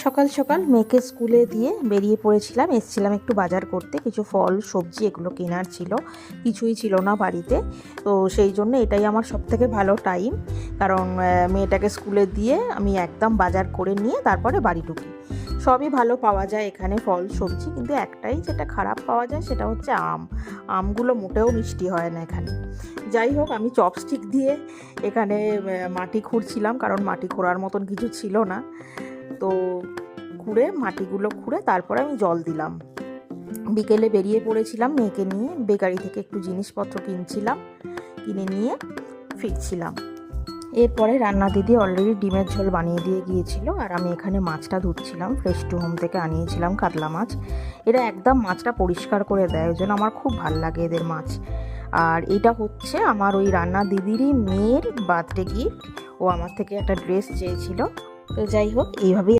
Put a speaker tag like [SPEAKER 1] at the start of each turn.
[SPEAKER 1] সকাল সকাল মেয়েকে স্কুলে দিয়ে বেরিয়ে পড়েছিলাম, এসেছিলাম একটু বাজার করতে, কিছু ফল সবজি এগুলো কেনার ছিল, কিছুই ছিল না বাড়িতে। তো সেই জন্য এটাই আমার সবথেকে ভালো টাইম, কারণ মেয়েটাকে স্কুলে দিয়ে আমি একদম বাজার করে নিয়ে তারপরে বাড়ি ঢুকি। সবই ভালো পাওয়া যায় এখানে ফল সবজি, কিন্তু একটাই যেটা খারাপ পাওয়া যায় সেটা হচ্ছে আমগুলো মোটেও মিষ্টি হয় না এখানে। যাই হোক, আমি চপস্টিক দিয়ে এখানে মাটি খুঁড়ছিলাম, কারণ মাটি খোঁড়ার মতন কিছু ছিল না। তো মাটিগুলো খুঁড়ে তারপরে আমি জল দিলাম। বিকেলে বেরিয়ে পড়েছিলাম মেয়েকে নিয়ে, বেকারি থেকে একটু জিনিসপত্র কিনে নিয়ে ফিরছিলাম। এরপরে রান্না দিদি অলরেডি ডিমের ঝোল বানিয়ে দিয়ে গিয়েছিল, আর আমি এখানে মাছটা ধুচ্ছিলাম। ফ্রেশ টু হোম থেকে আনিয়েছিলাম কাতলা মাছ। এরা একদম মাছটা পরিষ্কার করে দেয়, ওই জন্য আমার খুব ভাল লাগে এদের মাছ। আর এটা হচ্ছে আমার ওই রান্না দিদিরই মেয়ের বার্থডে গিফট। ও আমার থেকে একটা ড্রেস চেয়েছিল। তো যাই হোক, এইভাবেই